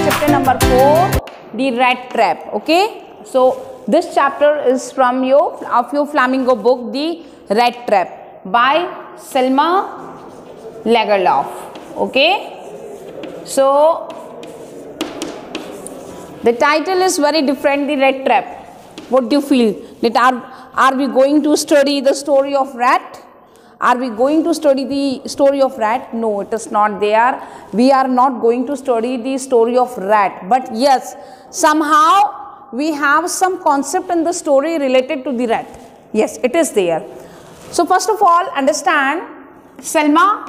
chapter number 4, the rat trap. Okay, so this chapter is from your Flamingo book, the rat trap by Selma Lagerlof. Okay, so the title is very different, the rat trap. What do you feel? That are we going to study the story of rat? Are we going to study the story of rat? No, it is not there. We are not going to study the story of rat. But yes, somehow we have some concept in the story related to the rat. Yes, it is there. So first of all, understand Selma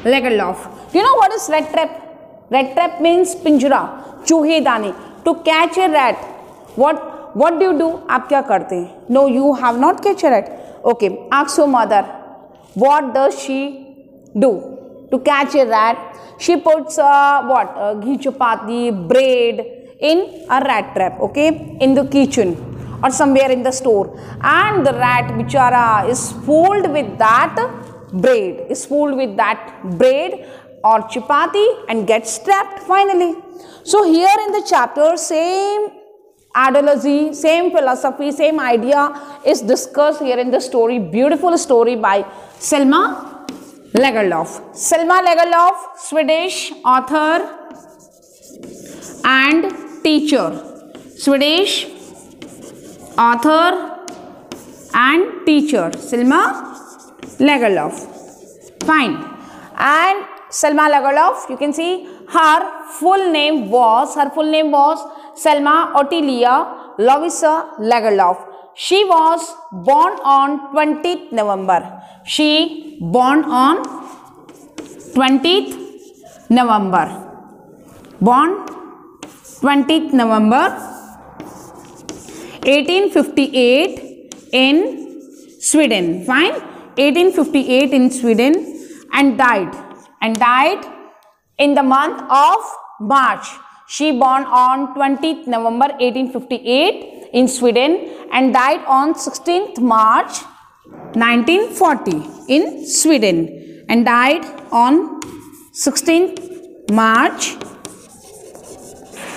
Lagerlof. You know what is rat trap? Rat trap means pinjra, चूहेदानी. To catch a rat, what do you do? आप क्या करते हैं? No, you have not catch a rat. Okay, ask your mother. What does she do to catch a rat? She puts ghee chapati, bread in a rat trap, okay, in the kitchen or somewhere in the store, and the rat bichara is fooled with that bread, or chapati and gets trapped finally. So here in the chapter, same ideology, same philosophy, same idea is discussed here in the story. Beautiful story by Selma Lagerlof. Selma Lagerlof, Swedish author and teacher. Swedish author and teacher. Selma Lagerlof. Fine. And Selma Lagerlof, you can see her full name was Selma Ottilia Lovisa Lagerlof. She was born on 20th November. She born on 20th November. Born 20th November 1858 in Sweden. Fine. 1858 in Sweden, and died in the month of March. She born on 20th November 1858 in Sweden and died on 16th March 1940 in Sweden, and died on 16th March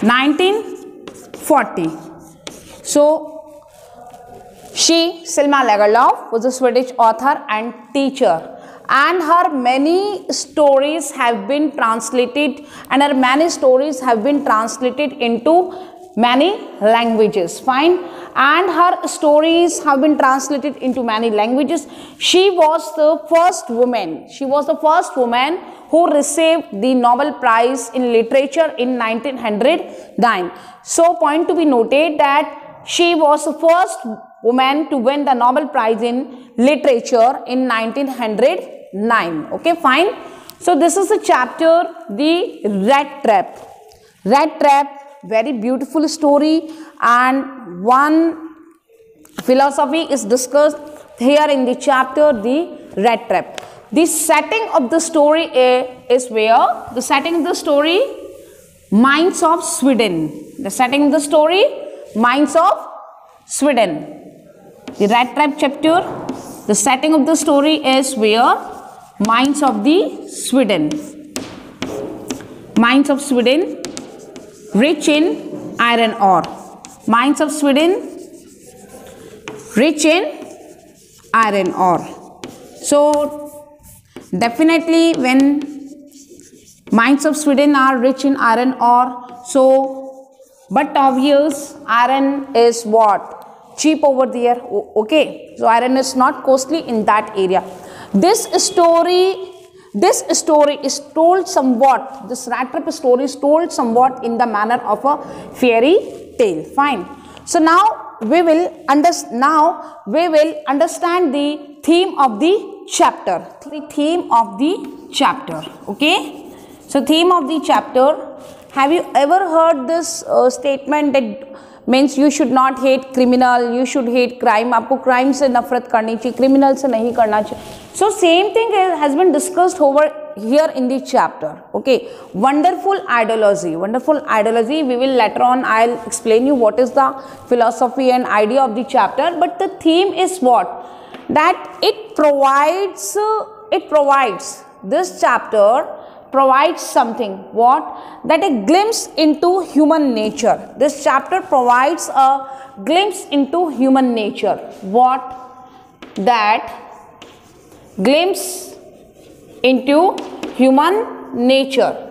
1940. So she, Selma Lagerlof, was a Swedish author and teacher, and her many stories have been translated, into many languages. Fine. And her stories have been translated into many languages. She was the first woman who received the Nobel Prize in Literature in 1909. So point to be noted that she was the first woman to win the Nobel Prize in Literature in 1909. Okay, fine. So this is the chapter, the rat trap. Rat trap, very beautiful story, and one philosophy is discussed here in the chapter, the rat trap. The setting of the story is where? The setting of the story, Mines of Sweden. The setting of the story, Mines of Sweden. The rat trap chapter, the setting of the story is where? Mines of the Sweden. Mines of Sweden, rich in iron ore. Mines of Sweden, rich in iron ore. So definitely when mines of Sweden are rich in iron ore, so but obvious iron is what? Cheap over there. Okay, so iron is not costly in that area. This story is told somewhat, this rat trap story is told somewhat in the manner of a fairy tale. Fine. So now we will understand the theme of the chapter. The theme of the chapter. Okay. So theme of the chapter. Have you ever heard this statement that means you should not hate criminal, you should hate crime, आपको crime से नफरत करनी चाहिए, criminal से नहीं करना चाहिए. So same thing has been discussed over here in the chapter. Okay, wonderful ideology. We will later on, I'll explain you what is the philosophy and idea of the chapter. But the theme is what? That it provides this chapter provides something, what? That a glimpse into human nature. This chapter provides a glimpse into human nature. What? That glimpse into human nature.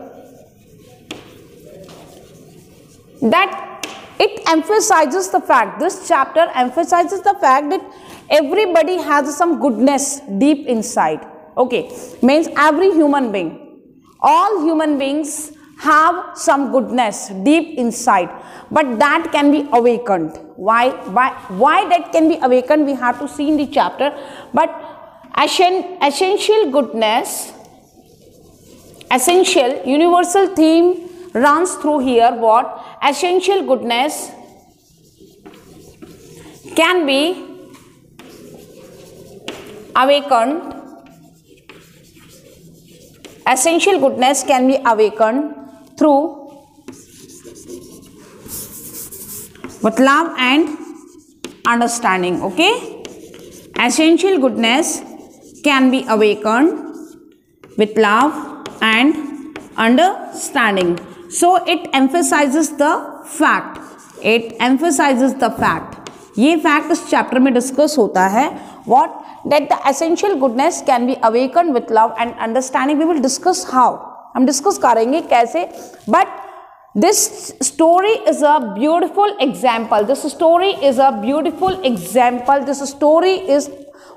That it emphasizes the fact, this chapter emphasizes the fact that everybody has some goodness deep inside. Okay, means every human being, all human beings have some goodness deep inside, but that can be awakened. Why that can be awakened, we have to see in the chapter. But essential goodness, essential universal theme runs through here. What? Essential goodness can be awakened. Essential goodness can be awakened through with love and understanding. Okay, essential goodness can be awakened with love and understanding. So it emphasizes the fact, it emphasizes the fact, ये fact इस chapter में discuss होता है. What? That the essential goodness can be awakened with love and understanding. We will discuss how, हम discuss करेंगे कैसे. But this story is a beautiful example. This story is a beautiful example. This story is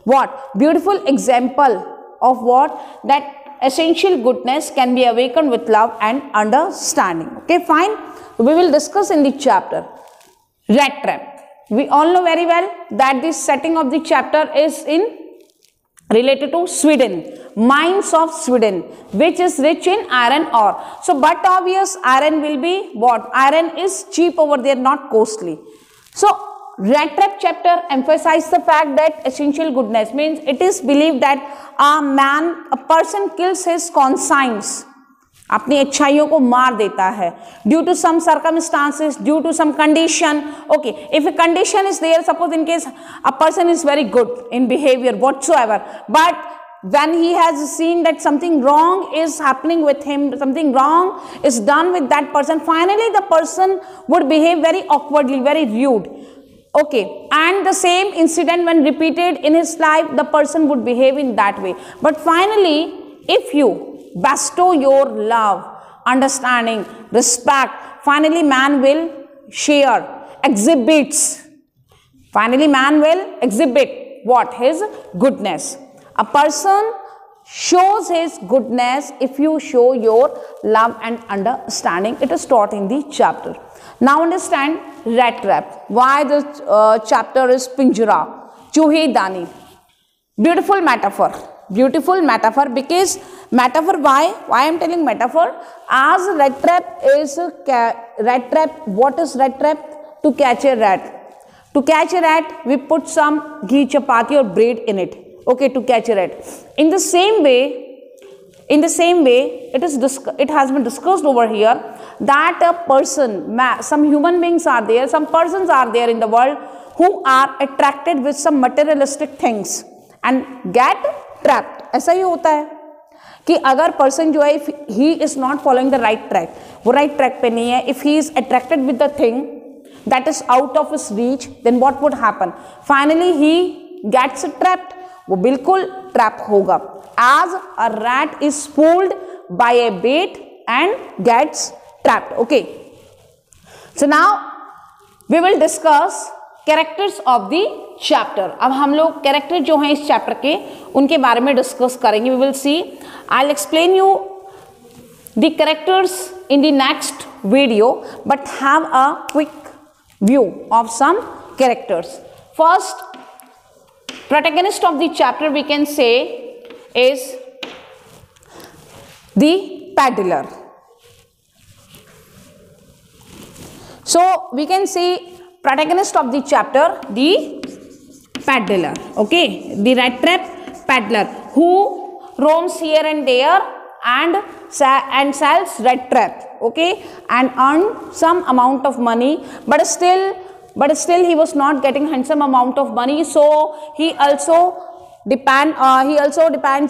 what? Beautiful example of what? That essential goodness can be awakened with love and understanding. Okay, fine. We will discuss in the chapter. Rat trap. We all know very well that the setting of the chapter is related to Sweden, mines of Sweden, which is rich in iron ore. So, but obvious iron will be what? Iron is cheap over there, not costly. So, rat trap chapter emphasizes the fact that essential goodness means it is believed that a person kills his conscience, अपनी अच्छाइयों को मार देता है due to some circumstances, due to some condition. Okay, if a condition is there, suppose in case a person is very good in behavior whatsoever, but when he has seen that something wrong is happening with him, something wrong is done with that person, finally the person would behave very awkwardly, very rude. Okay, and the same incident when repeated in his life, the person would behave in that way. But finally, if you bestow your love, understanding, respect, finally man will share, exhibits. Finally man will exhibit what? His goodness. A person shows his goodness if you show your love and understanding. It is taught in the chapter. Now understand rat trap. Why the chapter is Pinjara, Chuhi Dani. Beautiful metaphor. Beautiful metaphor. Because metaphor, why I am telling metaphor? As rat trap is rat trap. What is rat trap? To catch a rat. To catch a rat, we put some ghee, chapati or bread in it. Okay, to catch a rat. In the same way, it has been discussed over here that a person, some human beings are there, some persons are there in the world who are attracted with some materialistic things and get trapped. ऐसा ही होता है कि अगर person जो है, if he is not following the right track, वो right track पे नहीं है, if he is attracted with the thing that is out of his reach, then what would happen? Finally he gets trapped. वो बिल्कुल trap होगा. As a rat is pulled by a bait and gets trapped. Okay. So now we will discuss characters of the chapter. अब हम लोग character जो हैं इस chapter के उनके बारे में discuss करेंगे. We will see. I'll explain you the characters in the next video, but have a quick view of some characters. First, protagonist of the chapter we can say is the peddler. So we can see protagonist of the chapter, the peddler. Okay, the rat trap peddler who roams here and there and sells rat trap. Okay, and earn some amount of money, but still he was not getting handsome amount of money, so he also depends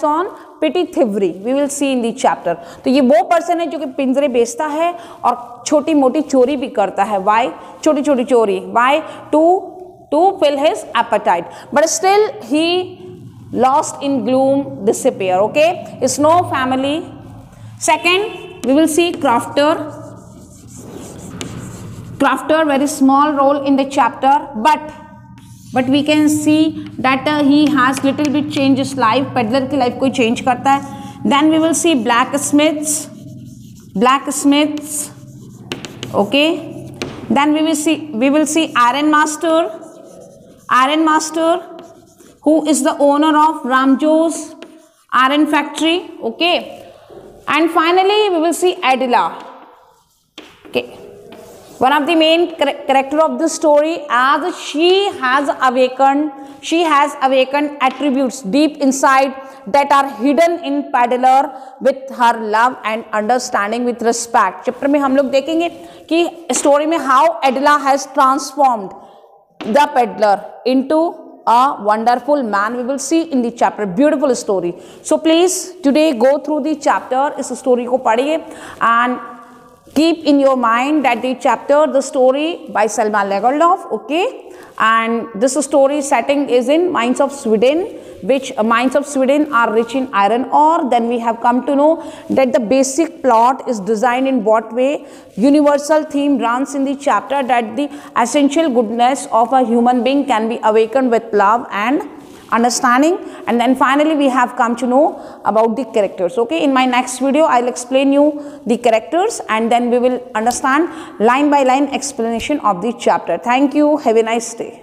on pity theory, we will see in the chapter. तो ये वो person है जो कि पिंजरे बेचता है और छोटी मोटी चोरी भी करता है। वाई? छोटी छोटी चोरी, why? To fill his appetite, but still he lost in gloom, disappear. Okay, is no family. Second, we will see crafter, very small role in the chapter, but we can see that he has little bit changed his life, peddler की life कोई change करता है। Then we will see blacksmiths, okay। Then we will see iron master who is the owner of Ramjo's iron factory, okay। And finally we will see Adela, okay, one of the main character of the story, as she has awakened attributes deep inside that are hidden in peddler with her love and understanding with respect। Chapter में हम लोग देखेंगे कि story में how Adela has transformed the peddler into a wonderful man, we will see in the chapter। beautiful story। so please today go through the chapter, इस story को पढ़िए and keep in your mind that the chapter, the story by Selma Lagerlöf, okay, and this story setting is in mines of Sweden, which mines of Sweden are rich in iron ore। then we have come to know that the basic plot is designed in what way, universal theme runs in the chapter that the essential goodness of a human being can be awakened with love and understanding। and then finally we have come to know about the characters, okay। in my next video I'll explain you the characters and then we will understand line by line explanation of the chapter। thank you, have a nice day।